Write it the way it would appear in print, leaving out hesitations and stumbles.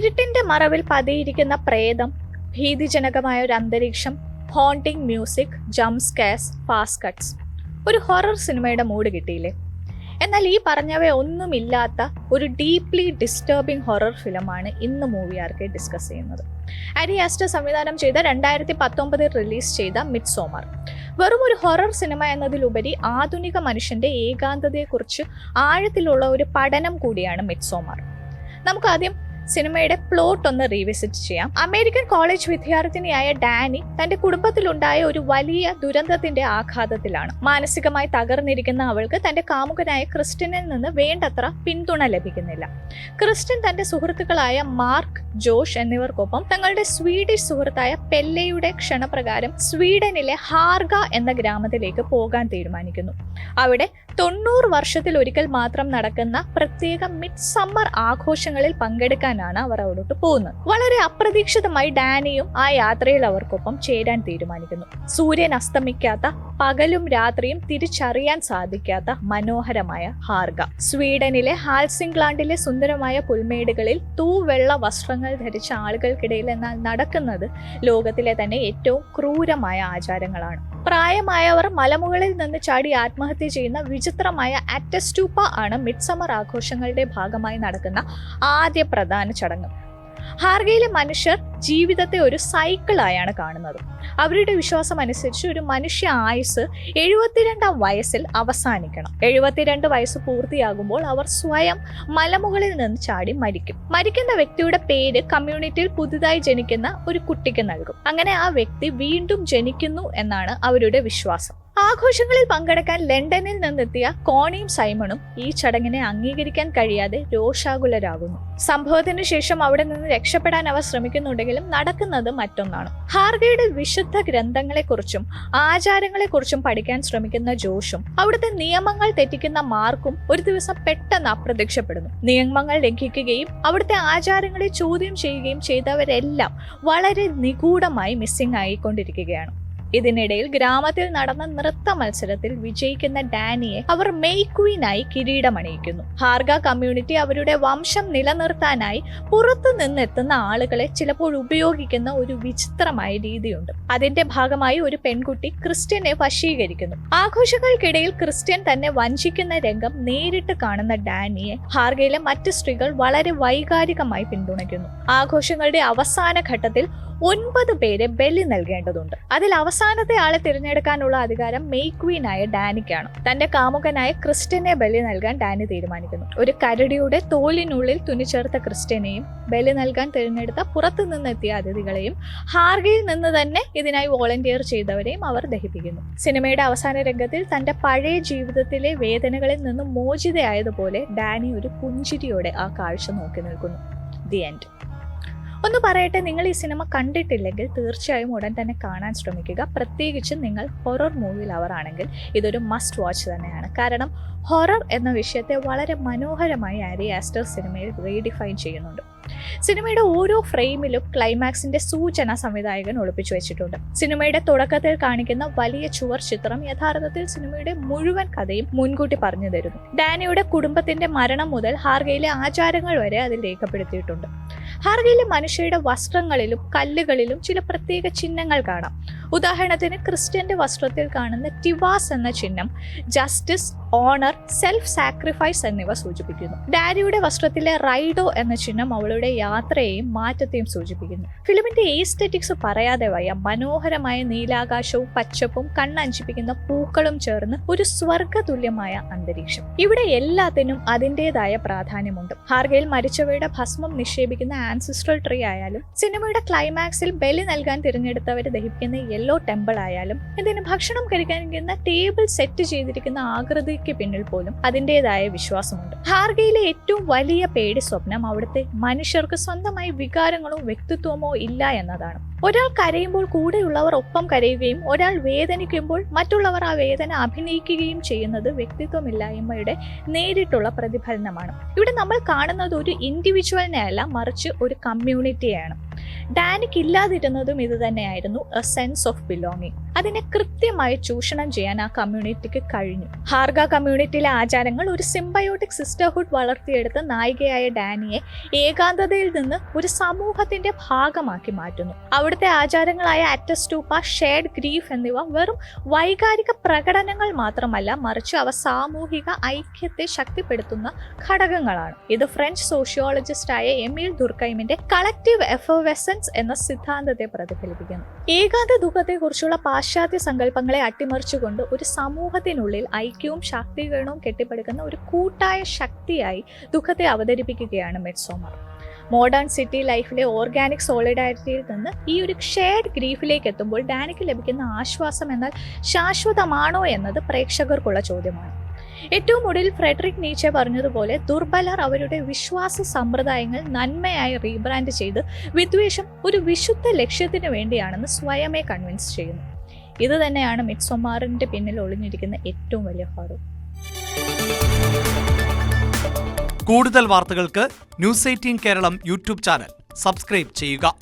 ഇരുട്ടിന്റെ മറവിൽ പതിയിരിക്കുന്ന പ്രേതം, ഭീതിജനകമായ ഒരു അന്തരീക്ഷം, haunting music, jump scarce, fast cuts. ഒരു ഹൊറർ സിനിമയുടെ മൂഡ് കിട്ടിയില്ലേ? എന്നാൽ ഈ പറഞ്ഞവയൊന്നുമില്ലാത്ത ഒരു ഡീപ്ലി ഡിസ്റ്റർബിംഗ് ഹൊറർ ഫിലിമാണ് ഇന്ന് മൂവി ആർക്ക് ഡിസ്കസ് ചെയ്യുന്നത്. ആരി ആസ്റ്റർ സംവിധാനം ചെയ്ത 2019 റിലീസ് ചെയ്ത മിഡ്സോമർ വെറും ഒരു ഹൊറർ സിനിമ എന്നതിലുപരി ആധുനിക മനുഷ്യന്റെ ഏകാന്തതയെക്കുറിച്ച് ആഴത്തിലുള്ള ഒരു പഠനം കൂടിയാണ് മിഡ്സോമർ. നമുക്ക് ആദ്യം സിനിമയുടെ പ്ലോട്ട് ഒന്ന് റീവിസിറ്റ് ചെയ്യാം. അമേരിക്കൻ കോളേജ് വിദ്യാർത്ഥിനിയായ ഡാനി തന്റെ കുടുംബത്തിലുണ്ടായ ഒരു വലിയ ദുരന്തത്തിന്റെ ആഘാതത്തിലാണ്. മാനസികമായി തകർന്നിരിക്കുന്ന അവൾക്ക് തന്റെ കാമുകനായ ക്രിസ്റ്റ്യനിൽ നിന്ന് വേണ്ടത്ര പിന്തുണ ലഭിക്കുന്നില്ല. ക്രിസ്റ്റ്യൻ തന്റെ സുഹൃത്തുക്കളായ മാർക്ക്, ജോഷ് എന്നിവർക്കൊപ്പം തങ്ങളുടെ സ്വീഡിഷ് സുഹൃത്തായ പെല്ലയുടെ ക്ഷണപ്രകാരം സ്വീഡനിലെ ഹാർഗ എന്ന ഗ്രാമത്തിലേക്ക് പോകാൻ തീരുമാനിക്കുന്നു. അവിടെ 90 വർഷത്തിൽ ഒരിക്കൽ മാത്രം നടക്കുന്ന പ്രത്യേക മിഡ് സമ്മർ ആഘോഷങ്ങളിൽ പങ്കെടുക്കാനാണ് അവർ അവിടോട്ട് പോകുന്നത്. വളരെ അപ്രതീക്ഷിതമായി ഡാനിയും ആ യാത്രയിൽ അവർക്കൊപ്പം ചേരാൻ തീരുമാനിക്കുന്നു. സൂര്യൻ അസ്തമിക്കാത്ത, പകലും രാത്രിയും തിരിച്ചറിയാൻ സാധിക്കാത്ത മനോഹരമായ ഹാർഗ. സ്വീഡനിലെ ഹാൽസിംഗ്ലാൻഡിലെ സുന്ദരമായ പുൽമേടുകളിൽ തൂവെള്ള വസ്ത്രങ്ങൾ ധരിച്ച ആളുകൾക്കിടയിൽ എന്നാൽ നടക്കുന്നത് ലോകത്തിലെ തന്നെ ഏറ്റവും ക്രൂരമായ ആചാരങ്ങളാണ്. പ്രായമായവർ മലമുകളിൽ നിന്ന് ചാടി ആത്മഹത്യ ചെയ്യുന്ന വിചിത്രമായ അറ്റസ്റ്റൂപ്പ ആണ് മിഡ്സമ്മർ ആഘോഷങ്ങളുടെ ഭാഗമായി നടക്കുന്ന ആദ്യ പ്രധാന ചടങ്ങ്. ഹാർഗയിലെ മനുഷ്യർ ജീവിതത്തെ ഒരു സൈക്കിളായാണ് കാണുന്നത്. അവരുടെ വിശ്വാസം അനുസരിച്ച് ഒരു മനുഷ്യ ആയുസ് 72-ാം വയസ്സിൽ അവസാനിക്കണം. 72 വയസ്സ് പൂർത്തിയാകുമ്പോൾ അവർ സ്വയം മലമുകളിൽ നിന്ന് ചാടി മരിക്കും. മരിക്കുന്ന വ്യക്തിയുടെ പേര് കമ്മ്യൂണിറ്റിയിൽ പുതുതായി ജനിക്കുന്ന ഒരു കുട്ടിക്ക് നൽകും. അങ്ങനെ ആ വ്യക്തി വീണ്ടും ജനിക്കുന്നു എന്നാണ് അവരുടെ വിശ്വാസം. ആഘോഷങ്ങളിൽ പങ്കെടുക്കാൻ ലണ്ടനിൽ നിന്നെത്തിയ കോണിയും സൈമണും ഈ ചടങ്ങിനെ അംഗീകരിക്കാൻ കഴിയാതെ രോഷാകുലരാകുന്നു. സംഭവത്തിന് ശേഷം അവിടെ നിന്ന് രക്ഷപ്പെടാൻ അവർ ശ്രമിക്കുന്നുണ്ടെങ്കിലും നടക്കുന്നത് മറ്റൊന്നാണ്. ഹാർഗയുടെ വിശുദ്ധ ഗ്രന്ഥങ്ങളെക്കുറിച്ചും ആചാരങ്ങളെക്കുറിച്ചും പഠിക്കാൻ ശ്രമിക്കുന്ന ജോഷും അവിടുത്തെ നിയമങ്ങൾ തെറ്റിക്കുന്ന മാർക്കും ഒരു ദിവസം പെട്ടെന്ന് അപ്രത്യക്ഷപ്പെടുന്നു. നിയമങ്ങൾ ലംഘിക്കുകയും അവിടുത്തെ ആചാരങ്ങളെ ചോദ്യം ചെയ്യുകയും ചെയ്തവരെല്ലാം വളരെ നിഗൂഢമായി മിസ്സിംഗ് ആയിക്കൊണ്ടിരിക്കുകയാണ്. ഇതിനിടയിൽ ഗ്രാമത്തിൽ നടന്ന നൃത്ത മത്സരത്തിൽ വിജയിക്കുന്ന ഡാനിയെ അവർ മെയ് ക്വീനായി കിരീടമണിയിക്കുന്നു. ഹാർഗ കമ്മ്യൂണിറ്റി അവരുടെ വംശം നിലനിർത്താനായി പുറത്തു നിന്നെത്തുന്ന ആളുകളെ ചിലപ്പോൾ ഉപയോഗിക്കുന്ന ഒരു വിചിത്രമായ രീതിയുണ്ട്. അതിന്റെ ഭാഗമായി ഒരു പെൺകുട്ടി ക്രിസ്റ്റ്യനെ വശീകരിക്കുന്നു. ആഘോഷങ്ങൾക്കിടയിൽ ക്രിസ്റ്റ്യൻ തന്നെ വഞ്ചിക്കുന്ന രംഗം നേരിട്ട് കാണുന്ന ഡാനിയെ ഹാർഗയിലെ മറ്റ് സ്ത്രീകൾ വളരെ വൈകാരികമായി പിന്തുണയ്ക്കുന്നു. ആഘോഷങ്ങളുടെ അവസാന ഘട്ടത്തിൽ 9 പേരെ ബലി നൽകേണ്ടതുണ്ട്. അതിൽ അവസാനത്തെ ആളെ തിരഞ്ഞെടുക്കാനുള്ള അധികാരം മെയ് ക്വീനായ ഡാനിക്കാണ്. തന്റെ കാമുകനായ ക്രിസ്റ്റ്യനെ ബലി നൽകാൻ ഡാനി തീരുമാനിക്കുന്നു. ഒരു കരടിയുടെ തോലിനുള്ളിൽ തുന്നിച്ചേർത്ത ക്രിസ്റ്റ്യനെയും ബലി നൽകാൻ തിരഞ്ഞെടുത്ത പുറത്തു നിന്നെത്തിയ അതിഥികളെയും ഹാർഗയിൽ നിന്ന് തന്നെ ഇതിനായി വോളണ്ടിയർ ചെയ്തവരെയും അവർ ദഹിപ്പിക്കുന്നു. സിനിമയുടെ അവസാന രംഗത്തിൽ തന്റെ പഴയ ജീവിതത്തിലെ വേദനകളിൽ നിന്നും മോചിതയായതുപോലെ ഡാനി ഒരു പുഞ്ചിരിയോടെ ആ കാഴ്ച നോക്കി നിൽക്കുന്നു. The end. ഒന്ന് പറയട്ടെ, നിങ്ങൾ ഈ സിനിമ കണ്ടിട്ടില്ലെങ്കിൽ തീർച്ചയായും ഉടൻ തന്നെ കാണാൻ ശ്രമിക്കുക. പ്രത്യേകിച്ച് നിങ്ങൾ ഹൊറർ മൂവി ലവർ ആണെങ്കിൽ ഇതൊരു മസ്റ്റ് വാച്ച് തന്നെയാണ്. കാരണം ഹൊറർ എന്ന വിഷയത്തെ വളരെ മനോഹരമായി ആരി ആസ്റ്റർ സിനിമയിൽ റീഡിഫൈൻ ചെയ്യുന്നുണ്ട്. സിനിമയുടെ ഓരോ ഫ്രെയിമിലും ക്ലൈമാക്സിന്റെ സൂചന സംവിധായകൻ ഒളിപ്പിച്ചു വെച്ചിട്ടുണ്ട്. സിനിമയുടെ തുടക്കത്തിൽ കാണിക്കുന്ന വലിയ ചുവർ ചിത്രം യഥാർത്ഥത്തിൽ സിനിമയുടെ മുഴുവൻ കഥയും മുൻകൂട്ടി പറഞ്ഞു തരുന്നു. ഡാനിയുടെ കുടുംബത്തിന്റെ മരണം മുതൽ ഹാർഗയിലെ ആചാരങ്ങൾ വരെ അതിൽ രേഖപ്പെടുത്തിയിട്ടുണ്ട്. ഹാർഗയിലെ മനുഷ്യരുടെ വസ്ത്രങ്ങളിലും കല്ലുകളിലും ചില പ്രത്യേക ചിഹ്നങ്ങൾ കാണാം. ഉദാഹരണത്തിന് ക്രിസ്റ്റ്യന്റെ വസ്ത്രത്തിൽ കാണുന്ന ടിവാസ് എന്ന ചിഹ്നം ജസ്റ്റിസ്, ഓണർ, സെൽഫ് സാക്രിഫൈസ് എന്നിവ സൂചിപ്പിക്കുന്നു. ഡാനിയുടെ വസ്ത്രത്തിലെ റൈഡോ എന്ന ചിഹ്നം അവളുടെ യാത്രയെയും മാറ്റത്തെയും സൂചിപ്പിക്കുന്നു. ഫിലിമിന്റെ എസ്തെറ്റിക്സ് പറയാതെ വയ്യ. മനോഹരമായ നീലാകാശവും പച്ചപ്പും കണ്ണഞ്ചിപ്പിക്കുന്ന പൂക്കളും ചേർന്ന് ഒരു സ്വർഗതുല്യമായ അന്തരീക്ഷം. ഇവിടെ എല്ലാത്തിനും അതിൻ്റെതായ പ്രാധാന്യമുണ്ട്. ഹാർഗയിൽ മരിച്ചവയുടെ ഭസ്മം നിക്ഷേപിക്കുന്ന ആൻസിസ്ട്രൽ ട്രീ ആയാലും, സിനിമയുടെ ക്ലൈമാക്സിൽ ബലി നൽകാൻ തിരഞ്ഞെടുത്തവരെ ദഹിപ്പിക്കുന്ന യെല്ലോ ടെമ്പിൾ ആയാലും, ഇതിന് ഭക്ഷണം കഴിക്കാനിരിക്കുന്ന ടേബിൾ സെറ്റ് ചെയ്തിരിക്കുന്ന ആകൃതിക്ക് പിന്നിൽ പോലും അതിൻ്റെതായ വിശ്വാസമുണ്ട്. ഹാർഗയിലെ ഏറ്റവും വലിയ പേടി സ്വപ്നം അവിടുത്തെ മനുഷ്യർക്ക് സ്വന്തമായി വികാരങ്ങളോ വ്യക്തിത്വമോ ഇല്ല എന്നതാണ്. ഒരാൾ കരയുമ്പോൾ കൂടെയുള്ളവർ ഒപ്പം കരയുകയും ഒരാൾ വേദനിക്കുമ്പോൾ മറ്റുള്ളവർ ആ വേദന അഭിനയിക്കുകയും ചെയ്യുന്നത് വ്യക്തിത്വമില്ലായ്മയുടെ നേരിട്ടുള്ള പ്രതിഫലനമാണ്. ഇവിടെ നമ്മൾ കാണുന്നത് ഒരു ഇൻഡിവിജ്വലിനെ അല്ല, മറിച്ച് ഒരു കമ്മ്യൂണിറ്റിയാണ്. ഡാനിക്ക് ഇല്ലാതിരുന്നതും ഇത് തന്നെയായിരുന്നു, എ സെൻസ് ഓഫ് ബിലോങ്ങിങ്. അതിനെ കൃത്യമായി ചൂഷണം ചെയ്യാൻ ആ കമ്മ്യൂണിറ്റിക്ക് കഴിഞ്ഞു. ഹാർഗ കമ്മ്യൂണിറ്റിയിലെ ആചാരങ്ങൾ ഒരു സിംബയോട്ടിക് സിസ്റ്റർഹുഡ് വളർത്തിയെടുത്ത നായികയായ ഡാനിയെ ഏകാന്തതയിൽ നിന്ന് ഒരു സമൂഹത്തിന്റെ ഭാഗമാക്കി മാറ്റുന്നു. അവിടുത്തെ ആചാരങ്ങളായ അറ്റസ്റ്റൂപ്പ, ഷെയർഡ് ഗ്രീഫ് എന്നിവ വെറും വൈകാരിക പ്രകടനങ്ങൾ മാത്രമല്ല, മറിച്ച് അവ സാമൂഹിക ഐക്യത്തെ ശക്തിപ്പെടുത്തുന്ന ഘടകങ്ങളാണ്. ഇത് ഫ്രഞ്ച് സോഷ്യോളജിസ്റ്റായ എമീൽ ദുർക്കൈമിന്റെ കളക്റ്റീവ് എഫർവെസൻസ് എന്ന സിദ്ധാന്തത്തെ പ്രതിഫലിപ്പിക്കുന്നു. ഏകാന്ത ദുഃഖത്തെക്കുറിച്ചുള്ള പാശ്ചാത്യ സങ്കല്പങ്ങളെ അട്ടിമറിച്ചുകൊണ്ട് ഒരു സമൂഹത്തിനുള്ളിൽ ഐക്യവും ശാക്തീകരണവും കെട്ടിപ്പടുക്കുന്ന ഒരു കൂട്ടായ ശക്തിയായി ദുഃഖത്തെ അവതരിപ്പിക്കുകയാണ് മിഡ്സോമർ. മോഡേൺ സിറ്റി ലൈഫിലെ ഓർഗാനിക് സോളിഡാരിറ്റിയിൽ നിന്ന് ഈ ഒരു ഷെയർഡ് ഗ്രീഫിലേക്ക് എത്തുമ്പോൾ ഡാനിക്ക് ലഭിക്കുന്ന ആശ്വാസം എന്നാൽ ശാശ്വതമാണോ എന്നത് പ്രേക്ഷകർക്കുള്ള ചോദ്യമാണ്. ഏറ്റവും ഒടുവിൽ ഫ്രെഡറിക് നീച്ചെ പറഞ്ഞതുപോലെ, ദുർബലർ അവരുടെ വിശ്വാസ സമ്പ്രദായങ്ങൾ നന്മയായി റീബ്രാൻഡ് ചെയ്ത് വിദ്വേഷം ഒരു വിശുദ്ധ ലക്ഷ്യത്തിന് വേണ്ടിയാണെന്ന് സ്വയമേ കൺവിൻസ് ചെയ്യുന്നു. ഇത് തന്നെയാണ് മിഡ്സോമറിന്റെ പിന്നിൽ ഒളിഞ്ഞിരിക്കുന്ന ഏറ്റവും വലിയ ഹൊറർ. കൂടുതൽ വാർത്തകൾക്ക് news 18 Keralam YouTube channel subscribe ചെയ്യുക.